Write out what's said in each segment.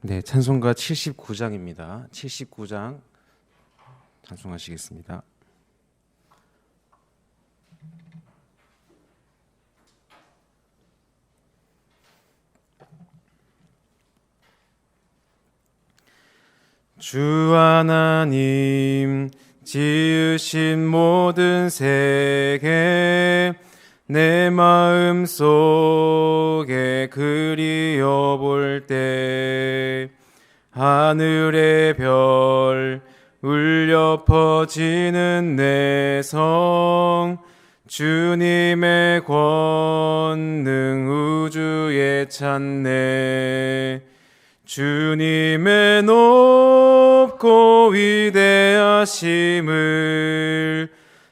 네, 찬송가 79장입니다. 79장 찬송하시겠습니다. 주 하나님 지으신 모든 세계 내 마음 속에 그리워 볼 때 하늘의 별 울려 퍼지는 내성 주님의 권능 우주에 찬네. 주님의 높고 위대하심을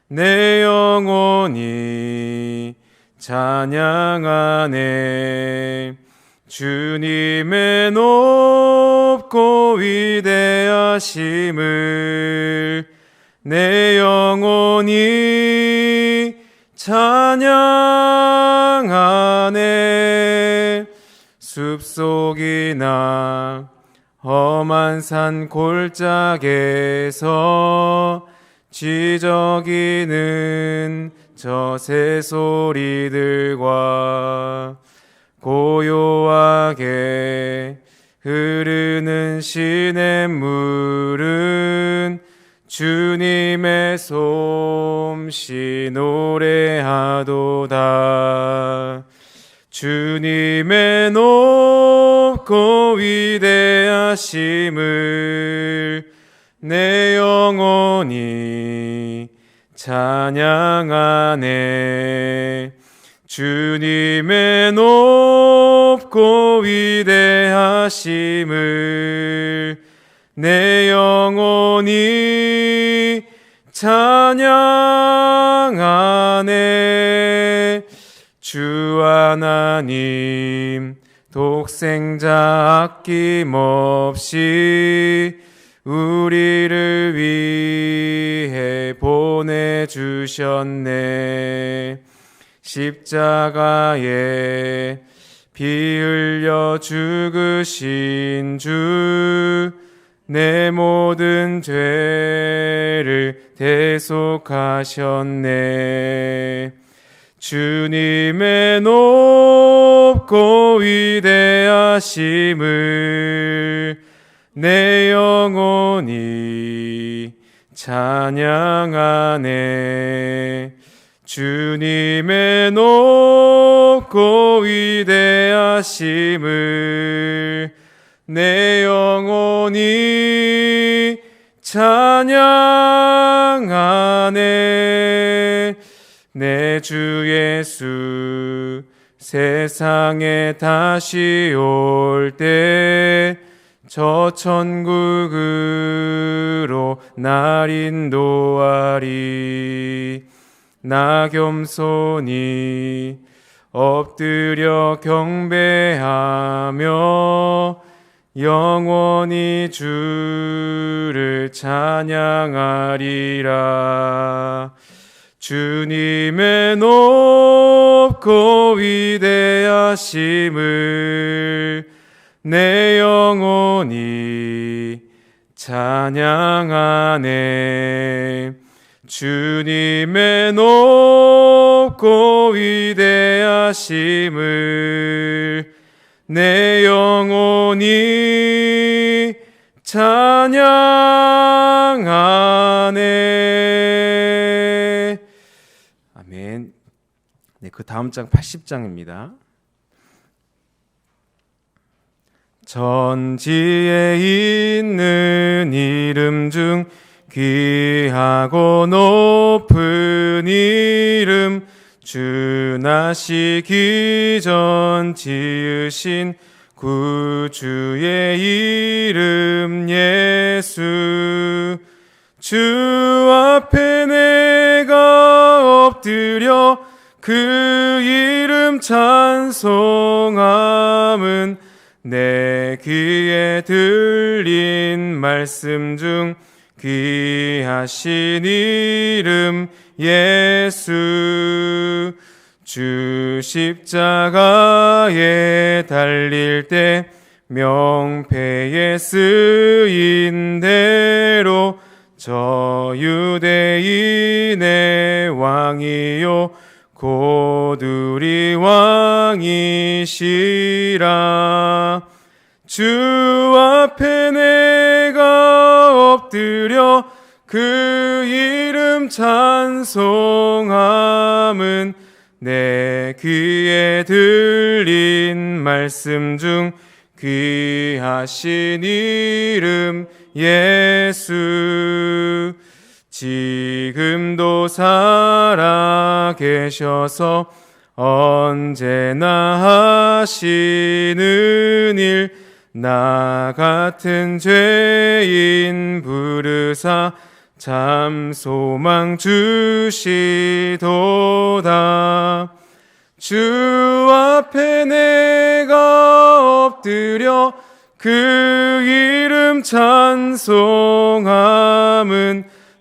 내 영혼이 찬양하네. 주님의 높고 위대하심을 내 영혼이 찬양하네. 숲속이나 험한 산 골짜기에서 지저귀는 저 새소리들과 고요하게 흐르는 시냇물은 주님의 솜씨 노래하도다. 주님의 높고 위대하심을 내 영혼이 찬양하네. 주님의 높고 위대하심을 내 영혼이 찬양하네. 주 하나님 독생자 아낌없이 우리를 위해 보내주셨네. 십자가에 피 흘려 죽으신 주 내 모든 죄를 대속하셨네. 주님의 높고 위대하심을 내 영혼이 찬양하네. 주님의 높고 위대하심을 내 영혼이 찬양하네. 내 주 예수 세상에 다시 올 때 저 천국으로 날 인도하리. 나 겸손히 엎드려 경배하며 영원히 주를 찬양하리라. 주님의 높고 위대하심을 내 영혼이 찬양하네. 주님의 높고 위대하심을 내 영혼이 찬양하네. 아멘. 네, 그 다음 장 80장입니다. 천지에 있는 이름 중 귀하고 높은 이름 주 나시기 전 지으신 구주의 이름 예수. 주 앞에 내가 엎드려 그 이름 찬송함은 내 귀에 들린 말씀 중 귀하신 이름 예수. 주 십자가에 달릴 때 명패에 쓰인 대로 저 유대인의 왕이요 곧 우리 왕이시라. 주 앞에 내가 엎드려 그 이름 찬송함은 내 귀에 들린 말씀 중 귀하신 이름 예수. 지금도 살아계셔서 언제나 하시는 일, 나 같은 죄인 부르사 참 소망 주시도다. 주 앞에 내가 엎드려 그 이름 찬송함은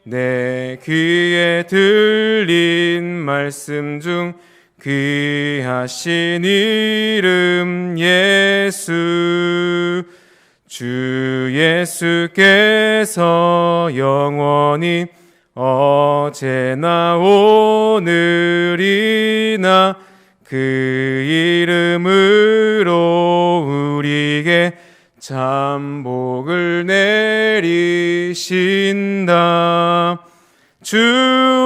내 귀에 들린 말씀 중 귀하신 이름 예수. 주 예수께서 영원히 어제나 오늘이나 그 이름으로 우리에게 참 복을 내리신다. 주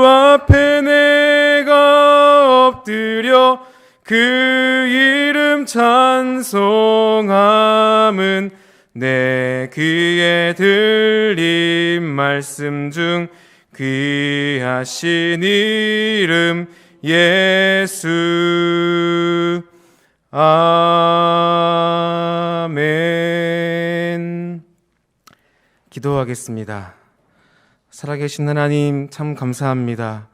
앞에 내가 엎드려 그 이름 찬송함은 내 귀에 들린 말씀 중 귀하신 이름 예수. 아멘. 기도하겠습니다. 살아계신 하나님 참 감사합니다.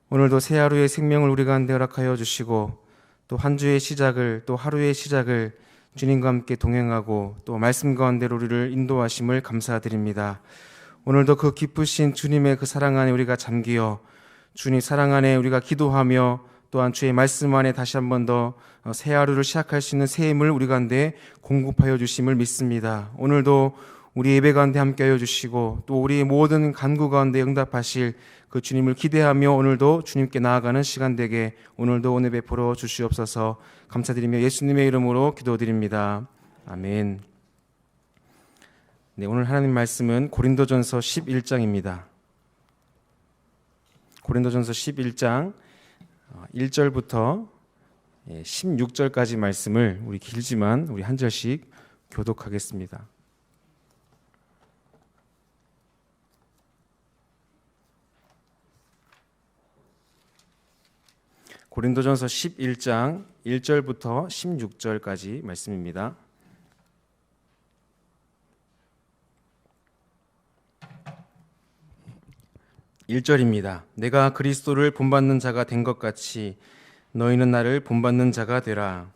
오늘도 새 하루의 생명을 우리 가운데 허락하여 주시고 또 한 주의 시작을, 또 하루의 시작을 주님과 함께 동행하고 또 말씀 가운데로 우리를 인도하심을 감사드립니다. 오늘도 그 기쁘신 주님의 그 사랑 안에 우리가 잠기어 주님 사랑 안에 우리가 기도하며 또한 주의 말씀 안에 다시 한 번 더 새 하루를 시작할 수 있는 새 힘을 우리 가운데 공급하여 주심을 믿습니다. 오늘도 우리 예배 가운데 함께하여 주시고 또 우리의 모든 간구 가운데 응답하실 그 주님을 기대하며 오늘도 주님께 나아가는 시간 되게 오늘도 은혜 베풀어 주시옵소서. 감사드리며 예수님의 이름으로 기도드립니다. 아멘. 네, 오늘 하나님 말씀은 고린도전서 11장입니다. 고린도전서 11장 1절부터 16절까지 말씀을 우리 길지만 우리 한 절씩 교독하겠습니다. 고린도전서 11장 1절부터 16절까지 말씀입니다. 1절입니다. 내가 그리스도를 본받는 자가 된 것 같이 너희는 나를 본받는 자가 되라.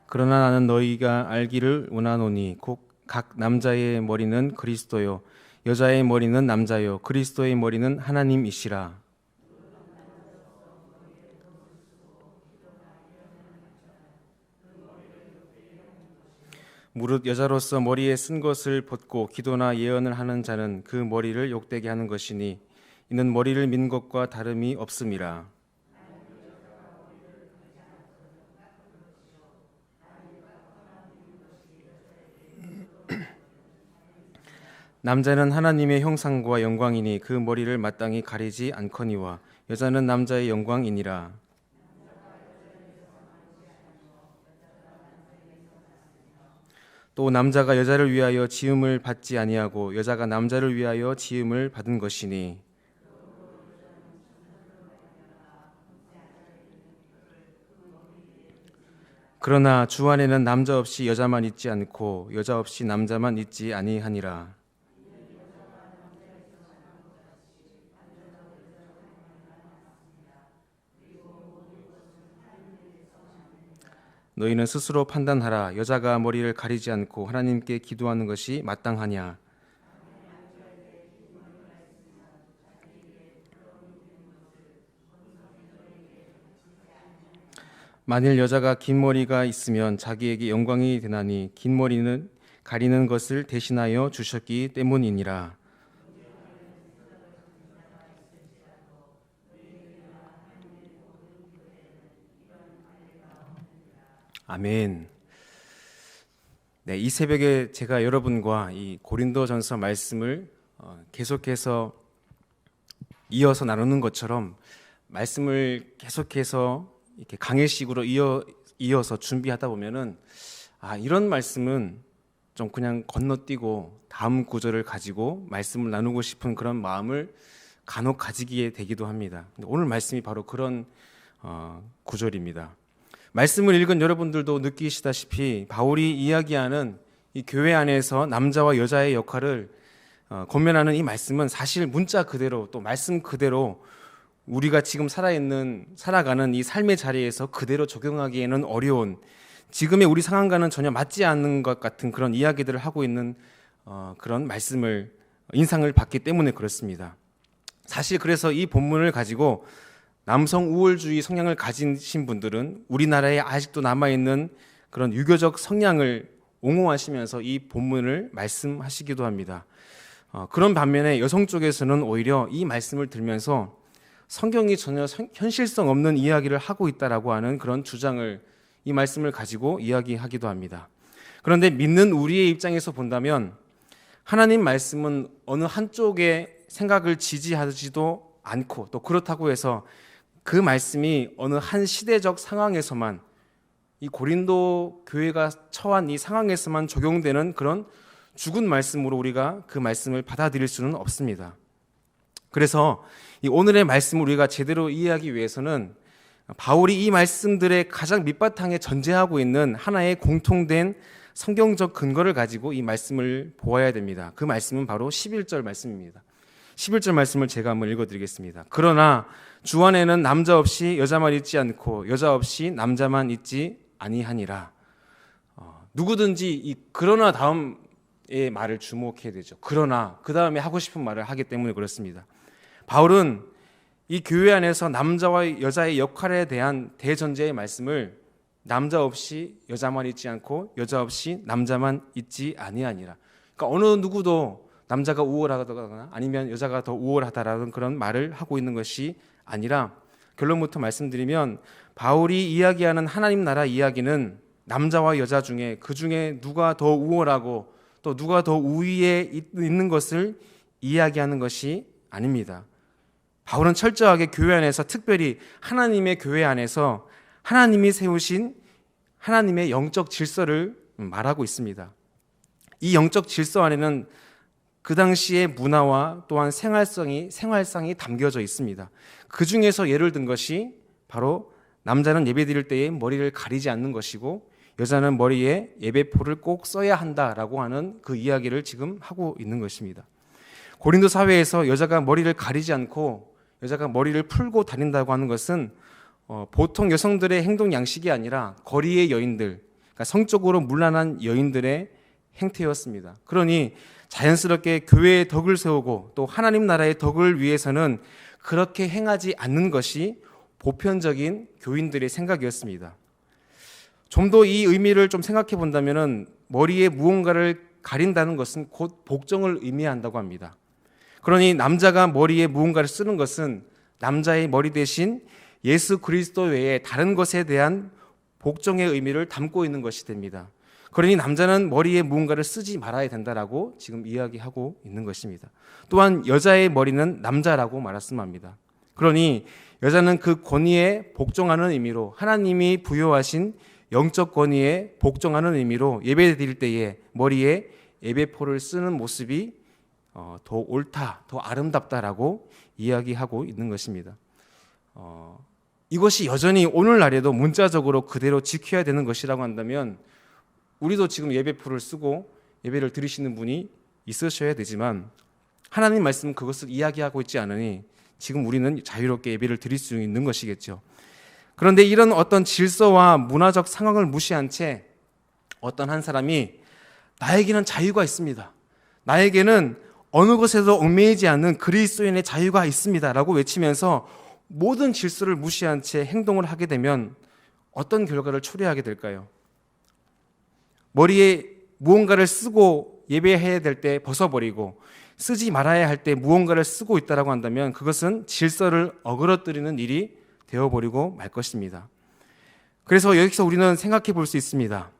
그러나 나는 너희가 알기를 원하노니 곧 각 남자의 머리는 그리스도요 여자의 머리는 남자요 그리스도의 머리는 하나님이시라. 무릇 여자로서 머리에 쓴 것을 벗고 기도나 예언을 하는 자는 그 머리를 욕되게 하는 것이니 이는 머리를 민 것과 다름이 없음이라. 남자는 하나님의 형상과 영광이니 그 머리를 마땅히 가리지 않거니와 여자는 남자의 영광이니라. 또 남자가 여자를 위하여 지음을 받지 아니하고 여자가 남자를 위하여 지음을 받은 것이니 그러나 주 안에는 남자 없이 여자만 있지 않고 여자 없이 남자만 있지 아니하니라. 너희는 스스로 판단하라. 여자가 머리를 가리지 않고 하나님께 기도하는 것이 마땅하냐. 만일 여자가 긴 머리가 있으면 자기에게 영광이 되나니 긴 머리는 가리는 것을 대신하여 주셨기 때문이니라. 아멘. 네, 이 새벽에 제가 여러분과 이 고린도전서 말씀을 계속해서 이어서 나누는 것처럼 말씀을 계속해서 이렇게 강해식으로 이어서 준비하다 보면은 이런 말씀은 좀 그냥 건너뛰고 다음 구절을 가지고 말씀을 나누고 싶은 그런 마음을 간혹 가지게 되기도 합니다. 오늘 말씀이 바로 그런 구절입니다. 말씀을 읽은 여러분들도 느끼시다시피 바울이 이야기하는 이 교회 안에서 남자와 여자의 역할을 권면하는 이 말씀은 사실 문자 그대로 또 말씀 그대로 우리가 지금 살아가는 이 삶의 자리에서 그대로 적용하기에는 어려운, 지금의 우리 상황과는 전혀 맞지 않는 것 같은 그런 이야기들을 하고 있는 그런 인상을 받기 때문에 그렇습니다. 사실 그래서 이 본문을 가지고 남성 우월주의 성향을 가지신 분들은 우리나라에 아직도 남아있는 그런 유교적 성향을 옹호하시면서 이 본문을 말씀하시기도 합니다. 그런 반면에 여성 쪽에서는 오히려 이 말씀을 들면서 성경이 전혀 현실성 없는 이야기를 하고 있다라고 하는 그런 주장을 이 말씀을 가지고 이야기하기도 합니다. 그런데 믿는 우리의 입장에서 본다면 하나님 말씀은 어느 한쪽의 생각을 지지하지도 않고 또 그렇다고 해서 그 말씀이 어느 한 시대적 상황에서만 이 고린도 교회가 처한 이 상황에서만 적용되는 그런 죽은 말씀으로 우리가 그 말씀을 받아들일 수는 없습니다. 그래서 이 오늘의 말씀을 우리가 제대로 이해하기 위해서는 바울이 이 말씀들의 가장 밑바탕에 전제하고 있는 하나의 공통된 성경적 근거를 가지고 이 말씀을 보아야 됩니다. 그 말씀은 바로 11절 말씀입니다. 11절 말씀을 제가 한번 읽어드리겠습니다. 그러나 주 안에는 남자 없이 여자만 있지 않고 여자 없이 남자만 있지 아니하니라. 누구든지 이 그러나 다음의 말을 주목해야 되죠. 그러나 그 다음에 하고 싶은 말을 하기 때문에 그렇습니다. 바울은 이 교회 안에서 남자와 여자의 역할에 대한 대전제의 말씀을 남자 없이 여자만 있지 않고 여자 없이 남자만 있지 아니하니라. 그러니까 어느 누구도 남자가 우월하다거나 아니면 여자가 더 우월하다라는 그런 말을 하고 있는 것이 아니라 결론부터 말씀드리면 바울이 이야기하는 하나님 나라 이야기는 남자와 여자 중에 그 중에 누가 더 우월하고 또 누가 더 우위에 있는 것을 이야기하는 것이 아닙니다. 바울은 철저하게 교회 안에서 특별히 하나님의 교회 안에서 하나님이 세우신 하나님의 영적 질서를 말하고 있습니다. 이 영적 질서 안에는 그 당시의 문화와 또한 생활상이 담겨져 있습니다. 그 중에서 예를 든 것이 바로 남자는 예배드릴 때에 머리를 가리지 않는 것이고 여자는 머리에 예배포를 꼭 써야 한다라고 하는 그 이야기를 지금 하고 있는 것입니다. 고린도 사회에서 여자가 머리를 가리지 않고 여자가 머리를 풀고 다닌다고 하는 것은 보통 여성들의 행동 양식이 아니라 거리의 여인들, 그러니까 성적으로 문란한 여인들의 행태였습니다. 그러니 자연스럽게 교회의 덕을 세우고 또 하나님 나라의 덕을 위해서는 그렇게 행하지 않는 것이 보편적인 교인들의 생각이었습니다. 좀 더 이 의미를 좀 생각해 본다면 머리에 무언가를 가린다는 것은 곧 복종을 의미한다고 합니다. 그러니 남자가 머리에 무언가를 쓰는 것은 남자의 머리 대신 예수 그리스도 외에 다른 것에 대한 복종의 의미를 담고 있는 것이 됩니다. 그러니 남자는 머리에 무언가를 쓰지 말아야 된다라고 지금 이야기하고 있는 것입니다. 또한 여자의 머리는 남자라고 말씀합니다. 그러니 여자는 그 권위에 복종하는 의미로 하나님이 부여하신 영적 권위에 복종하는 의미로 예배 드릴 때에 머리에 예배포를 쓰는 모습이 더 옳다, 더 아름답다라고 이야기하고 있는 것입니다. 이것이 여전히 오늘날에도 문자적으로 그대로 지켜야 되는 것이라고 한다면 우리도 지금 예배포를 쓰고 예배를 드리시는 분이 있으셔야 되지만 하나님 말씀은 그것을 이야기하고 있지 않으니 지금 우리는 자유롭게 예배를 드릴 수 있는 것이겠죠. 그런데 이런 어떤 질서와 문화적 상황을 무시한 채 어떤 한 사람이 나에게는 자유가 있습니다. 나에게는 어느 것에도 얽매이지 않는 그리스도인의 자유가 있습니다. 라고 외치면서 모든 질서를 무시한 채 행동을 하게 되면 어떤 결과를 초래하게 될까요? 머리에 무언가를 쓰고 예배해야 될 때 벗어버리고 쓰지 말아야 할 때 무언가를 쓰고 있다고 한다면 그것은 질서를 어그러뜨리는 일이 되어버리고 말 것입니다. 그래서 여기서 우리는 생각해 볼 수 있습니다.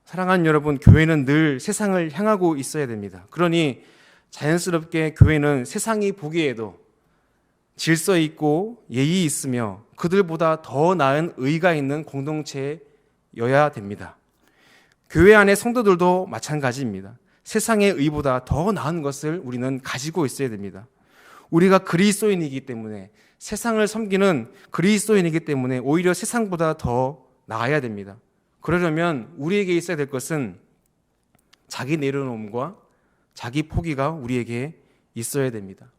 사랑하는 여러분, 교회는 늘 세상을 향하고 있어야 됩니다. 그러니 자연스럽게 교회는 세상이 보기에도 질서 있고 예의 있으며 그들보다 더 나은 의가 있는 공동체여야 됩니다. 교회 안의 성도들도 마찬가지입니다. 세상의 의보다 더 나은 것을 우리는 가지고 있어야 됩니다. 우리가 그리스도인이기 때문에, 세상을 섬기는 그리스도인이기 때문에 오히려 세상보다 더 나아야 됩니다. 그러려면 우리에게 있어야 될 것은 자기 내려놓음과 자기 포기가 우리에게 있어야 됩니다.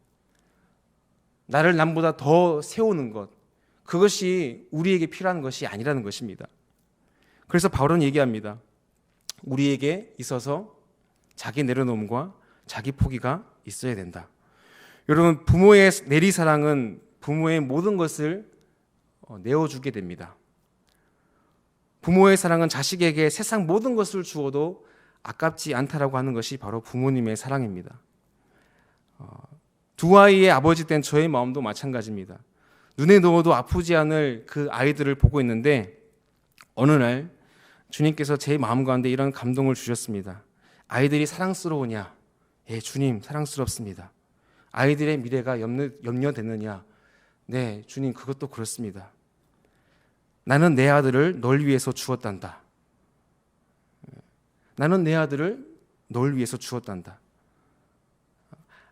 나를 남보다 더 세우는 것, 그것이 우리에게 필요한 것이 아니라는 것입니다. 그래서 바울은 얘기합니다. 우리에게 있어서 자기 내려놓음과 자기 포기가 있어야 된다. 여러분, 부모의 내리사랑은 부모의 모든 것을 내어주게 됩니다. 부모의 사랑은 자식에게 세상 모든 것을 주어도 아깝지 않다라고 하는 것이 바로 부모님의 사랑입니다. 두 아이의 아버지 된 저의 마음도 마찬가지입니다. 눈에 넣어도 아프지 않을 그 아이들을 보고 있는데 어느 날 주님께서 제 마음 가운데 이런 감동을 주셨습니다. 아이들이 사랑스러우냐? 예, 주님 사랑스럽습니다. 아이들의 미래가 염려되느냐? 네, 주님 그것도 그렇습니다. 나는 내 아들을 널 위해서 주었단다. 나는 내 아들을 널 위해서 주었단다.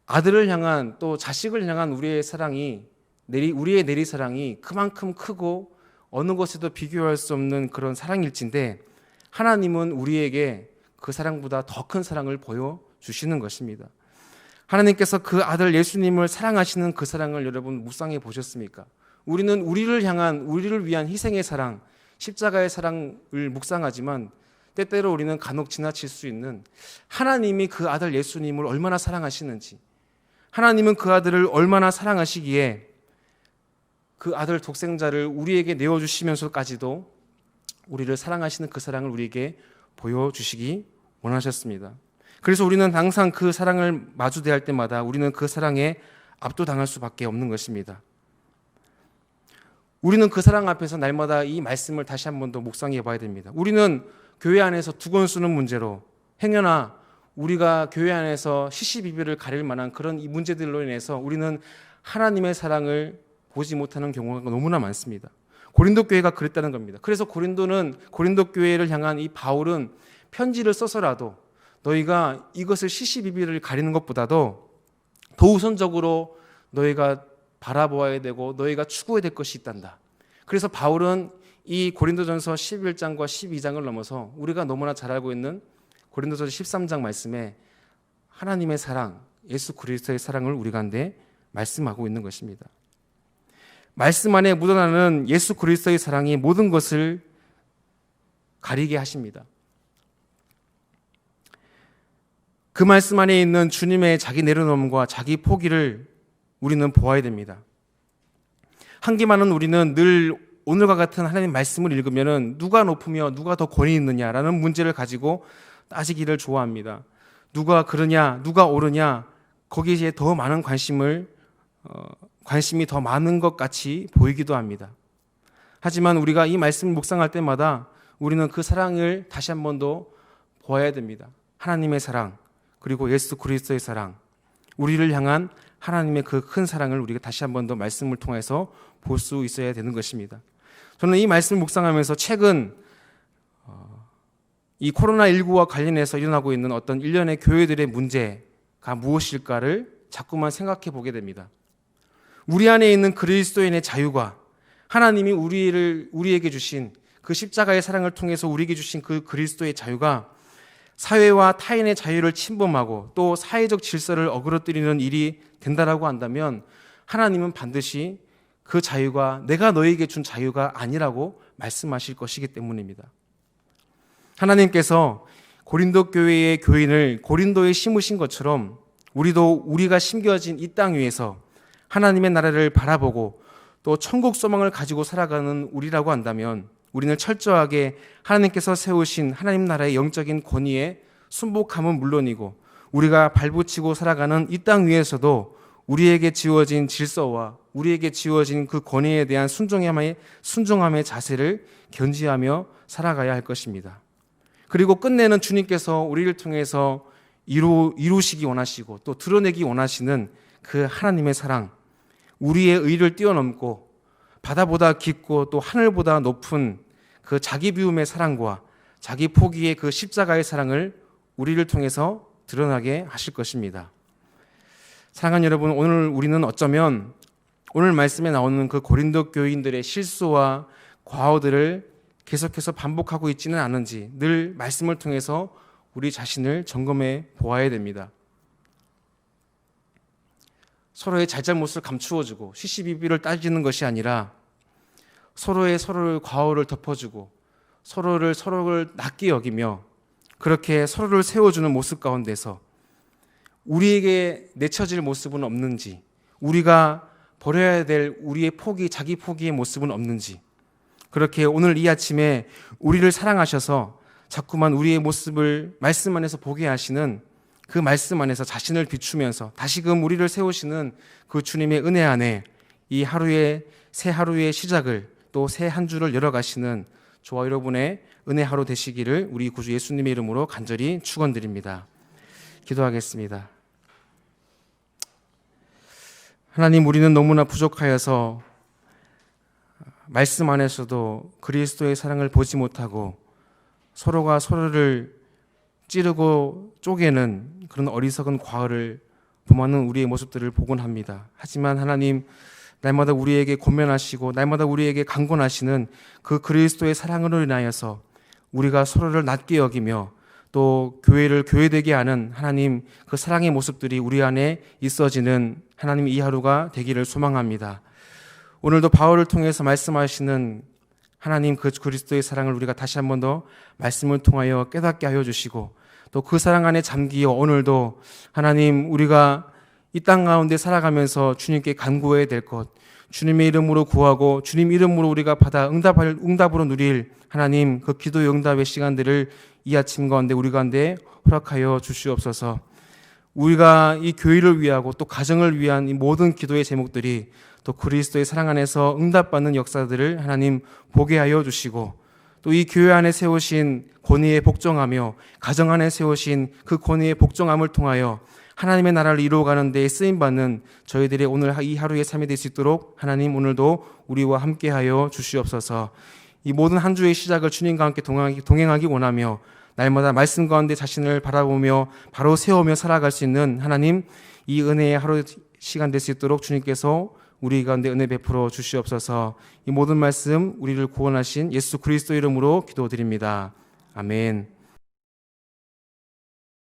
아들을 향한 또 자식을 향한 우리의 사랑이 우리의 내리사랑이 그만큼 크고 어느 것에도 비교할 수 없는 그런 사랑일진데 하나님은 우리에게 그 사랑보다 더 큰 사랑을 보여주시는 것입니다. 하나님께서 그 아들 예수님을 사랑하시는 그 사랑을 여러분 묵상해 보셨습니까? 우리는 우리를 위한 희생의 사랑, 십자가의 사랑을 묵상하지만 때때로 우리는 간혹 지나칠 수 있는 하나님이 그 아들 예수님을 얼마나 사랑하시는지, 하나님은 그 아들을 얼마나 사랑하시기에 그 아들 독생자를 우리에게 내어주시면서까지도 우리를 사랑하시는 그 사랑을 우리에게 보여주시기 원하셨습니다. 그래서 우리는 항상 그 사랑을 마주대할 때마다 우리는 그 사랑에 압도당할 수밖에 없는 것입니다. 우리는 그 사랑 앞에서 날마다 이 말씀을 다시 한 번 더 묵상해 봐야 됩니다. 우리는 교회 안에서 두건 쓰는 문제로 행여나 우리가 교회 안에서 시시비비를 가릴 만한 그런 이 문제들로 인해서 우리는 하나님의 사랑을 보지 못하는 경우가 너무나 많습니다. 고린도 교회가 그랬다는 겁니다. 그래서 고린도 교회를 향한 이 바울은 편지를 써서라도 너희가 이것을 시시비비를 가리는 것보다도 더 우선적으로 너희가 바라보아야 되고 너희가 추구해야 될 것이 있단다. 그래서 바울은 이 고린도전서 11장과 12장을 넘어서 우리가 너무나 잘 알고 있는 고린도전서 13장 말씀에 하나님의 사랑, 예수 그리스도의 사랑을 우리 가운데 말씀하고 있는 것입니다. 말씀 안에 묻어나는 예수 그리스도의 사랑이 모든 것을 가리게 하십니다. 그 말씀 안에 있는 주님의 자기 내려놓음과 자기 포기를 우리는 보아야 됩니다. 한기만은 우리는 늘 오늘과 같은 하나님 말씀을 읽으면 누가 높으며 누가 더 권위 있느냐라는 문제를 가지고 따지기를 좋아합니다. 누가 그러냐, 누가 옳으냐, 거기에 더 많은 관심이 더 많은 것 같이 보이기도 합니다. 하지만 우리가 이 말씀을 묵상할 때마다 우리는 그 사랑을 다시 한 번 더 보아야 됩니다. 하나님의 사랑, 그리고 예수 그리스도의 사랑, 우리를 향한 하나님의 그 큰 사랑을 우리가 다시 한 번 더 말씀을 통해서 볼 수 있어야 되는 것입니다. 저는 이 말씀을 묵상하면서 최근 이 코로나19와 관련해서 일어나고 있는 어떤 일련의 교회들의 문제가 무엇일까를 자꾸만 생각해 보게 됩니다. 우리 안에 있는 그리스도인의 자유가 하나님이 우리에게 주신 그 십자가의 사랑을 통해서 우리에게 주신 그 그리스도의 자유가 사회와 타인의 자유를 침범하고 또 사회적 질서를 어그러뜨리는 일이 된다라고 한다면 하나님은 반드시 그 자유가 내가 너에게 준 자유가 아니라고 말씀하실 것이기 때문입니다. 하나님께서 고린도 교회의 교인을 고린도에 심으신 것처럼 우리가 심겨진 이 땅 위에서 하나님의 나라를 바라보고 또 또 천국 소망을 가지고 살아가는 우리라고 한다면 우리는 철저하게 하나님께서 세우신 하나님 나라의 영적인 권위에 순복함은 물론이고 우리가 발붙이고 살아가는 이 땅 위에서도 우리에게 지워진 질서와 우리에게 지워진 그 권위에 대한 순종함의 자세를 견지하며 살아가야 할 것입니다. 그리고 끝내는 주님께서 우리를 통해서 이루시기 원하시고 또 드러내기 원하시는 그 하나님의 사랑, 우리의 의를 뛰어넘고 바다보다 깊고 또 하늘보다 높은 그 자기 비움의 사랑과 자기 포기의 그 십자가의 사랑을 우리를 통해서 드러나게 하실 것입니다. 사랑하는 여러분, 오늘 우리는 어쩌면 오늘 말씀에 나오는 그 고린도 교인들의 실수와 과오들을 계속해서 반복하고 있지는 않은지 늘 말씀을 통해서 우리 자신을 점검해 보아야 됩니다. 서로의 잘잘못을 감추어주고 시시비비를 따지는 것이 아니라 서로의 과오를 덮어주고 서로를 낮게 여기며 그렇게 서로를 세워주는 모습 가운데서 우리에게 내쳐질 모습은 없는지, 우리가 버려야 될 우리의 자기 포기의 모습은 없는지, 그렇게 오늘 이 아침에 우리를 사랑하셔서 자꾸만 우리의 모습을 말씀 안에서 보게 하시는 그 말씀 안에서 자신을 비추면서 다시금 우리를 세우시는 그 주님의 은혜 안에 이 새 하루의 시작을 또 새 한 주를 열어가시는 저와 여러분의 은혜 하루 되시기를 우리 구주 예수님의 이름으로 간절히 축원드립니다. 기도하겠습니다. 하나님, 우리는 너무나 부족하여서 말씀 안에서도 그리스도의 사랑을 보지 못하고 서로가 서로를 찌르고 쪼개는 그런 어리석은 과언을 범하는 우리의 모습들을 보곤 합니다. 하지만 하나님, 날마다 우리에게 권면하시고 날마다 우리에게 강권하시는 그 그리스도의 사랑으로 인하여서 우리가 서로를 낮게 여기며 또 교회를 교회되게 하는 하나님 그 사랑의 모습들이 우리 안에 있어지는 하나님 이 하루가 되기를 소망합니다. 오늘도 바울을 통해서 말씀하시는 하나님 그 그리스도의 사랑을 우리가 다시 한 번 더 말씀을 통하여 깨닫게 하여 주시고 또 그 사랑 안에 잠기어 오늘도 하나님 우리가 이 땅 가운데 살아가면서 주님께 간구해야 될 것, 주님의 이름으로 구하고 주님 이름으로 우리가 받아 응답으로 누릴 하나님 그 기도의 응답의 시간들을 이 아침 가운데 우리 가운데 허락하여 주시옵소서. 우리가 이 교회를 위하고 또 가정을 위한 이 모든 기도의 제목들이 또 그리스도의 사랑 안에서 응답받는 역사들을 하나님 보게 하여 주시고 또 이 교회 안에 세우신 권위에 복종하며 가정 안에 세우신 그 권위의 복종함을 통하여 하나님의 나라를 이루어가는 데에 쓰임받는 저희들의 오늘 이 하루의 삶이 될 수 있도록 하나님 오늘도 우리와 함께하여 주시옵소서. 이 모든 한 주의 시작을 주님과 함께 동행하기 원하며 날마다 말씀 가운데 자신을 바라보며 바로 세우며 살아갈 수 있는 하나님 이 은혜의 하루 시간 될 수 있도록 주님께서 우리 가운데 은혜 베풀어 주시옵소서. 이 모든 말씀 우리를 구원하신 예수 그리스도 이름으로 기도드립니다. 아멘.